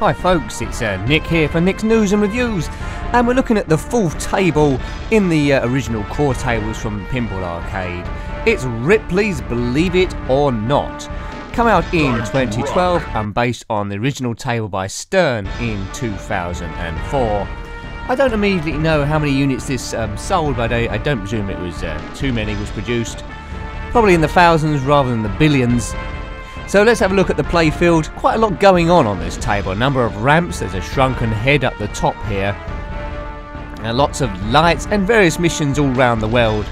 Hi folks, it's Nick here for Nick's News and Reviews, and we're looking at the fourth table in the original core tables from Pinball Arcade. It's Ripley's Believe It or Not. Come out in 2012 and based on the original table by Stern in 2004. I don't immediately know how many units this sold, but I don't presume it was too many was produced. Probably in the thousands rather than the billions. So let's have a look at the playfield. Quite a lot going on this table. A number of ramps, there's a shrunken head up the top here. And lots of lights and various missions all around the world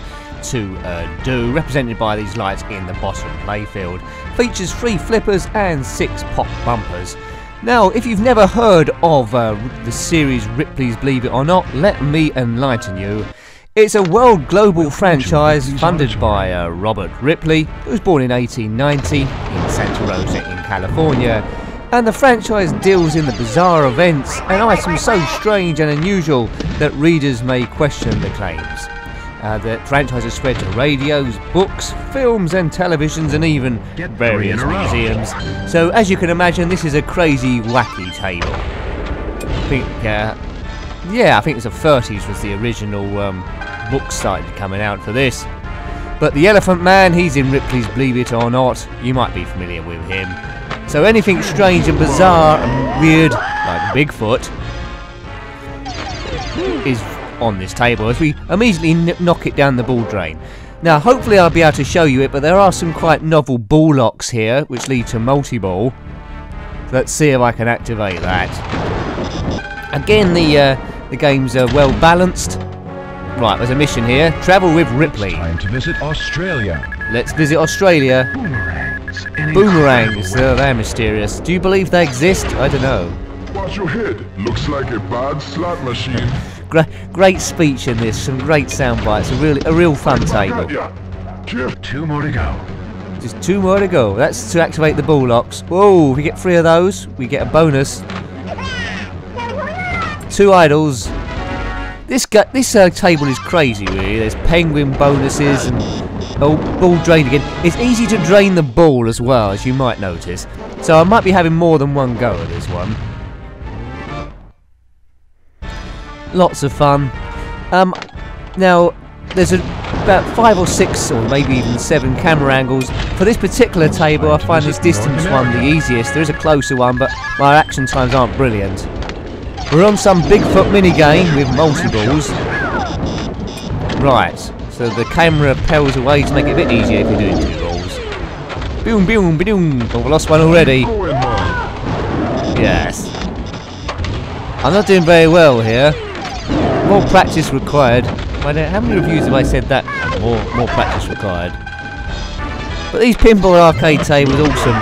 to do, represented by these lights in the bottom playfield. Features 3 flippers and 6 pop bumpers. Now, if you've never heard of the series Ripley's Believe It or Not, let me enlighten you. It's a world global franchise funded by Robert Ripley, who was born in 1890 in Santa Rosa in California. And the franchise deals in the bizarre events and items so strange and unusual that readers may question the claims. The franchise is spread to radios, books, films and televisions and even various museums. So as you can imagine, this is a crazy, wacky table. I think it's the 30s was the original book started coming out for this. But the Elephant Man, he's in Ripley's Believe It or Not. You might be familiar with him. So anything strange and bizarre and weird, like Bigfoot, is on this table as we immediately knock it down the ball drain. Now hopefully I'll be able to show you it, but there are some quite novel ball locks here which lead to multi-ball. Let's see if I can activate that. Again, the game's well balanced. Right, there's a mission here. Travel with Ripley. Time to visit Australia. Let's visit Australia. Boomerangs. Boomerangs, they're mysterious. Do you believe they exist? I don't know. Watch your head. Looks like a bad slot machine. Great speech in this, some great sound bites, a real fun table. 2 more to go. Just 2 more to go. That's to activate the ball locks. Whoa, if we get 3 of those, we get a bonus. 2 idols. This table is crazy, really. There's penguin bonuses and ball drain again. It's easy to drain the ball as well, as you might notice. So I might be having more than one go at this one. Lots of fun. Now, there's about 5 or 6 or maybe even 7 camera angles. For this particular table, I find this distance one the easiest. There is a closer one, but my action times aren't brilliant. We're on some Bigfoot mini-game with multi-balls. Right, so the camera pels away to make it a bit easier if you're doing 2 balls. Boom, boom, boom. Oh, we lost one already. Yes. I'm not doing very well here. More practice required. How many reviews have I said that? More practice required. But these Pinball Arcade tables are awesome.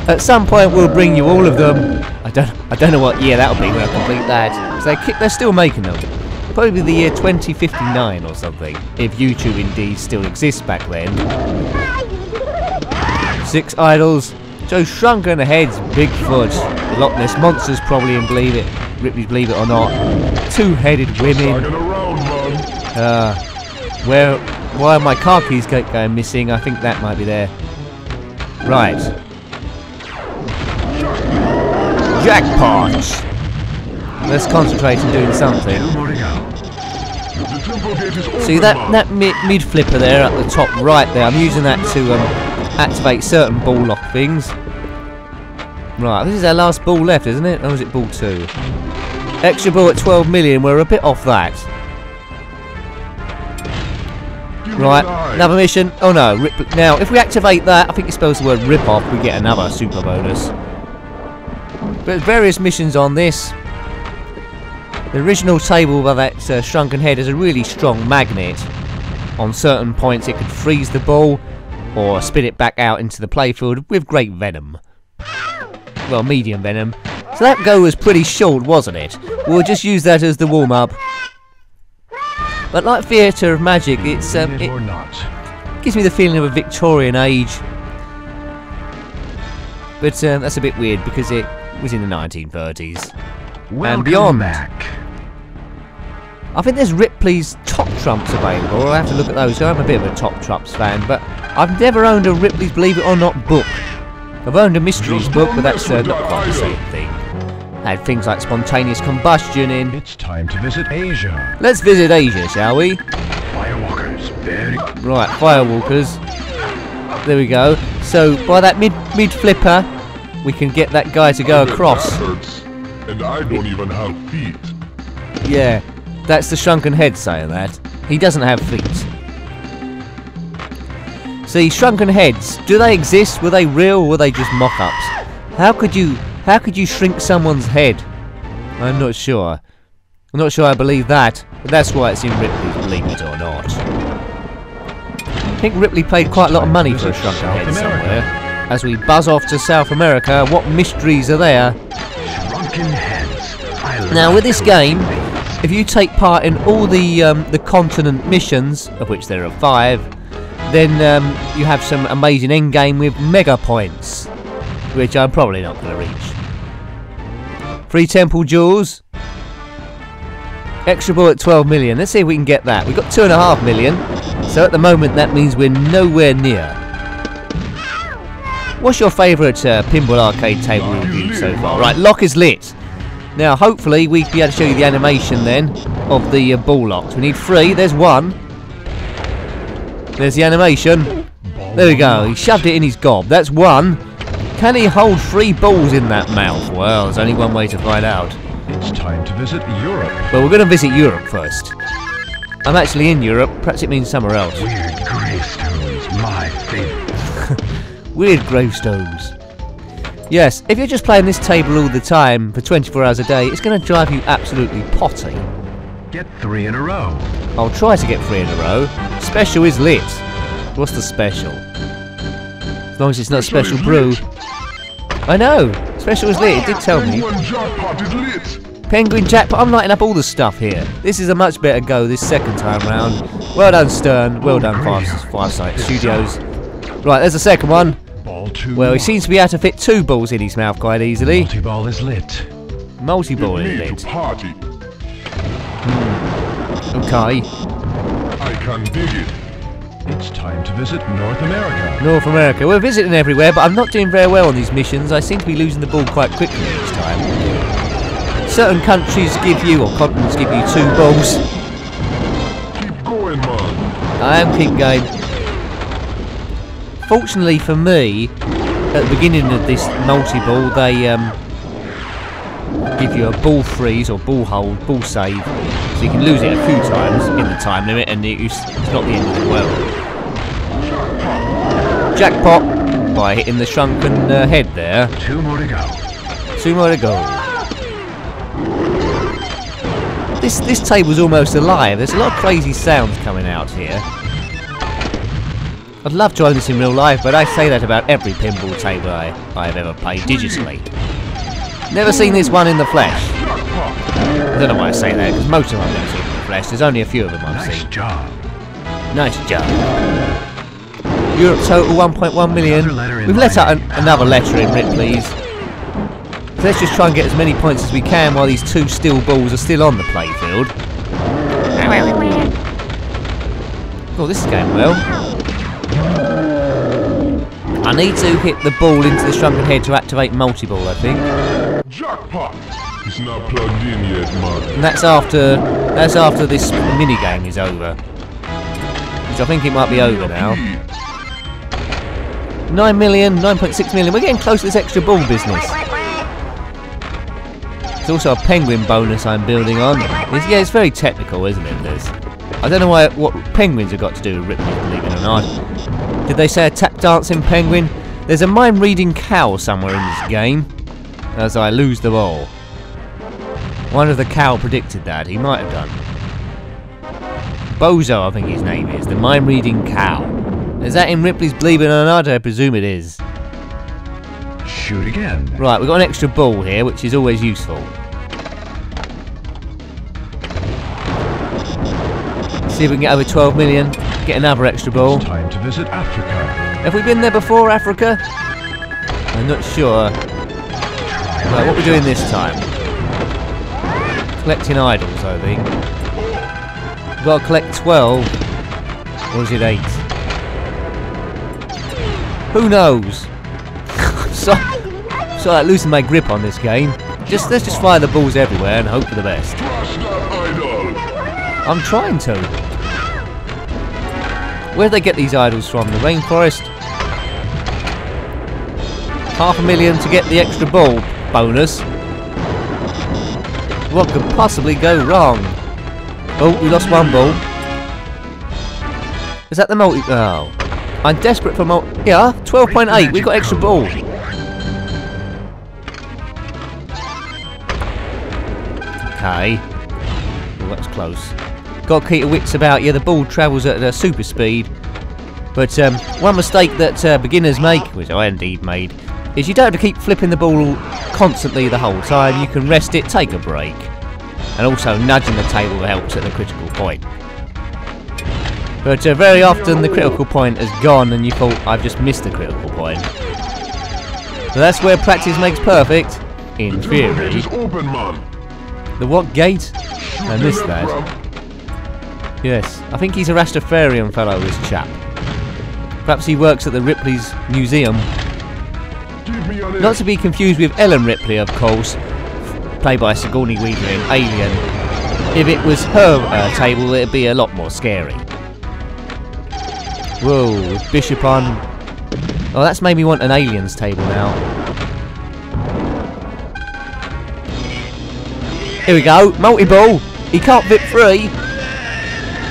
At some point we'll bring you all of them. I don't know what year that'll be when I complete that. So they're still making them. Probably the year 2059 or something, if YouTube indeed still exists back then. 6 idols. Joe Shrunken Heads, Bigfoot, Loch Ness Monsters probably in Ripley's Believe It or Not. 2-headed women. Why are my car keys going missing? I think that might be there. Right. Jackpot! Let's concentrate on doing something. See that mid flipper there at the top right there, I'm using that to activate certain ball lock things. Right, this is our last ball left, isn't it? Or is it ball 2? Extra ball at 12 million, we're a bit off that. Right, another mission. Oh no, now if we activate that, I think it spells the word rip off, we get another super bonus. There's various missions on this. The original table by that shrunken head has a really strong magnet. On certain points it could freeze the ball or spit it back out into the playfield with great venom. Well, medium venom. So that go was pretty short, wasn't it? We'll just use that as the warm-up. But like Theatre of Magic, it gives me the feeling of a Victorian age. But that's a bit weird because it was in the 1930s and beyond. I think there's Ripley's Top Trumps available. I'll have to look at those. I'm a bit of a Top Trumps fan, but I've never owned a Ripley's Believe It or Not book. I've owned a Mysteries book, but that's not quite the same thing. Had things like spontaneous combustion in. It's time to visit Asia. Let's visit Asia, shall we? Firewalkers, very... Right, firewalkers. There we go. So by that mid flipper, we can get that guy to go across. That hurts. And I don't even have feet. Yeah, that's the shrunken head saying that. He doesn't have feet. See, shrunken heads, do they exist? Were they real or were they just mock-ups? How could you shrink someone's head? I'm not sure. I'm not sure I believe that, but that's why it's in Ripley's, believe it or not. I think Ripley paid quite a lot of money for a shrunken head somewhere. As we buzz off to South America, what mysteries are there? Shrunken heads. Now with this game, if you take part in all the continent missions, of which there are 5, then you have some amazing endgame with mega points, which I'm probably not going to reach. 3 temple jewels. Extra ball at 12 million. Let's see if we can get that. We've got 2.5 million, so at the moment that means we're nowhere near. What's your favourite pinball arcade table review so far? Right, lock is lit. Now hopefully we'll be able to show you the animation then of the ball locks. We need 3. There's 1. There's the animation. There we go. He shoved it in his gob. That's 1. Can he hold 3 balls in that mouth? Well, there's only one way to find out. It's time to visit Europe. Well, we're going to visit Europe first. I'm actually in Europe. Perhaps it means somewhere else. Weird gravestones, my favorite. Weird gravestones. Yes, if you're just playing this table all the time for 24 hours a day, it's going to drive you absolutely potty. Get 3 in a row. I'll try to get 3 in a row. Special is lit. What's the special? As long as it's not special brew. I know. Special is lit. It did tell me. Penguin jackpot is lit. Penguin jackpot. I'm lighting up all the stuff here. This is a much better go this second time round. Well done, Stern. Well done, Farsight Studios. Right, there's the second one. Ball 2. Well, he seems to be able to fit 2 balls in his mouth quite easily. Multi-ball is lit. Multi-ball is Need lit. to party. Okay. I can dig it. It's time to visit North America. North America. We're visiting everywhere, but I'm not doing very well on these missions. I seem to be losing the ball quite quickly each time. Certain countries give you, or continents give you 2 balls. Keep going, man. I am keep going. Fortunately for me, at the beginning of this multi-ball, they give you a ball freeze or ball hold, ball save, so you can lose it a few times in the time limit, and it's not the end of the world. Jackpot by hitting the shrunken head there. 2 more to go. 2 more to go. This table's almost alive. There's a lot of crazy sounds coming out here. I'd love trying this in real life, but I say that about every pinball table I've ever played digitally. Never seen this one in the flesh. I don't know why I say that, because most of them I've never seen in the flesh. There's only a few of them I've seen. Nice job. Nice job. Europe total 1.1 million. We've let out another letter in Ripley's. So let's just try and get as many points as we can while these 2 steel balls are still on the playfield. Oh, this is going well. I need to hit the ball into the shrunken head to activate multi-ball, I think. Jackpot. It's not plugged in yet, man. And that's after this mini game is over. Which I think it might be over now. 9 million, 9.6 million. We're getting close to this extra ball business. There's also a penguin bonus I'm building on. Yeah, it's very technical, isn't it, Liz? I don't know what penguins have got to do with Ripley, believe it or not. Did they say a tap dancing penguin? There's a mind-reading cow somewhere in this game, as I lose the ball. One of the cow predicted that. He might have done. Bozo, I think his name is. The mind-reading cow. Is that in Ripley's Believe It or Not? I presume it is. Shoot again. Right, we've got an extra ball here, which is always useful. See if we can get over 12 million. Get another extra ball. It's time to visit Africa. Have we been there before, Africa? I'm not sure. Right, what are we doing this time? Collecting idols, I think. We've got to collect 12. Or is it 8? Who knows? Sorry, losing my grip on this game. Let's just fire the balls everywhere and hope for the best. Crush that idol. I'm trying to. Where do they get these idols from? The rainforest? $500,000 to get the extra ball bonus. What could possibly go wrong? Oh, we lost one ball. Is that the multi? Oh. I'm desperate for multi. Yeah, 12.8. We got extra ball. Okay. Oh, that's close. Got to keep your wits about you. The ball travels at a super speed. But one mistake that beginners make, which I indeed made, is you don't have to keep flipping the ball constantly the whole time. You can rest it, take a break. And also nudging the table helps at the critical point. But very often the critical point has gone and you thought, I've just missed the critical point. So that's where practice makes perfect, in theory. The what gate? I missed that. Yes, I think he's a Rastafarian fellow, this chap. Perhaps he works at the Ripley's Museum. Not to be confused with Ellen Ripley, of course, played by Sigourney Weaver in Alien. If it was her table, it'd be a lot more scary. Whoa, with Bishop on. Oh, that's made me want an Aliens table now. Here we go, multi-ball. He can't fit free.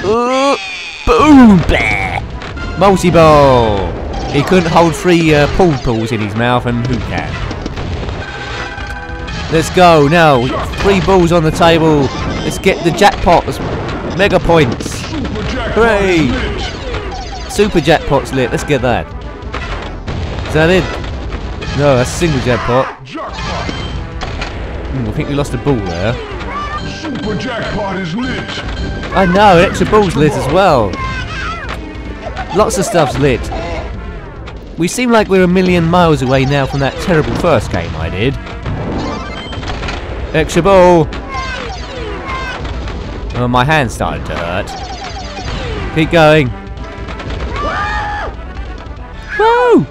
Boom! Blah. Multi-ball. He couldn't hold 3 pool balls in his mouth, and who can? Let's go now. 3 balls on the table. Let's get the jackpot. Mega points. Hooray! Super jackpot's lit. Let's get that. Is that it? No, that's a single jackpot. I think we lost a ball there. Super jackpot is lit. I know, extra ball's lit as well. Lots of stuff's lit. We seem like we're a million miles away now from that terrible first game I did. Extra ball. Oh, my hand's starting to hurt. Keep going. Woo!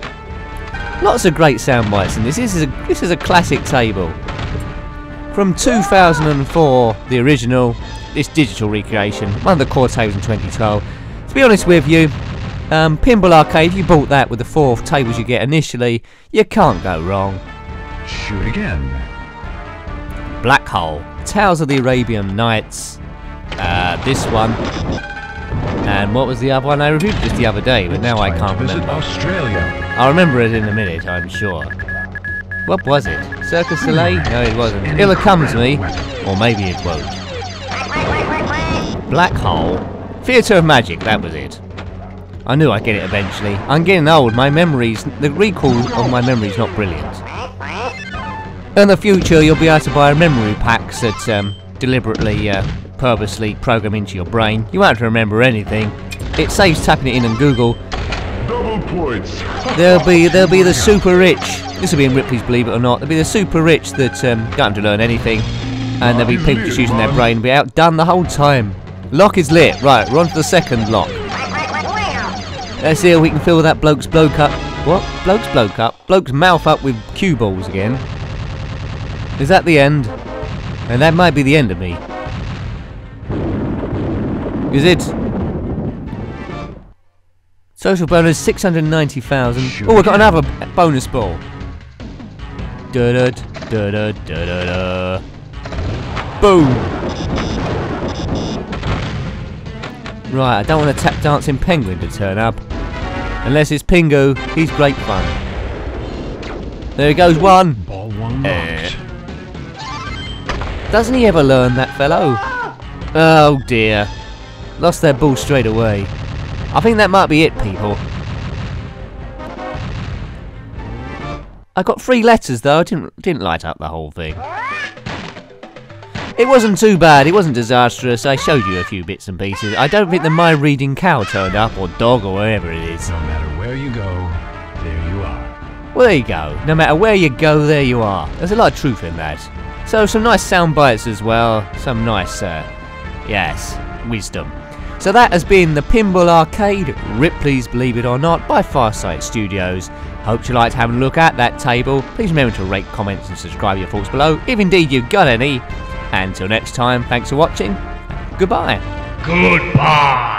Lots of great sound bites in this. This is a classic table. From 2004, the original, this digital recreation, one of the core tables in 2012. To be honest with you, Pinball Arcade, if you bought that with the 4 tables you get initially, you can't go wrong. Shoot again. Black Hole, Tales of the Arabian Nights, this one, and what was the other one I reviewed just the other day, but now I can't remember. Australia. I'll remember it in a minute, I'm sure. What was it? Circus Soleil? No, it wasn't. It'll come to me, or maybe it won't. Black Hole, Theatre of Magic, that was it. I knew I'd get it eventually. I'm getting old, my memories, the recall of my memory is not brilliant. In the future, you'll be able to buy memory packs that deliberately, purposely program into your brain. You won't have to remember anything. It saves tapping it in on Google. Double points. There'll be the super rich. This will be in Ripley's, believe it or not. There'll be the super rich that don't have to learn anything, and there'll be people just using their brain and be outdone the whole time. Lock is lit. Right, we're on to the second lock. Let's see if we can fill that bloke's bloke up. What? Bloke's bloke up? Bloke's mouth up with cue balls again. Is that the end? And that might be the end of me. Is it? Social bonus 690,000. Oh, we've got another bonus ball. Da da da da da da da. Boom. Right, I don't want a tap dancing penguin to turn up. Unless it's Pingu, he's great fun. There goes one. Ball one lost. Doesn't he ever learn, that fellow? Oh dear. Lost their ball straight away. I think that might be it, people. I got 3 letters though, I didn't light up the whole thing. It wasn't too bad, it wasn't disastrous, I showed you a few bits and pieces. I don't think the My Reading Cow turned up, or dog, or wherever it is. No matter where you go, there you are. Well, there you go. No matter where you go, there you are. There's a lot of truth in that. So some nice sound bites as well, some nice, yes, wisdom. So that has been the Pinball Arcade, Ripley's Believe It or Not by Farsight Studios. Hope you liked having a look at that table. Please remember to rate, comment and subscribe your thoughts below, if indeed you've got any. Until next time, thanks for watching. Goodbye. Goodbye.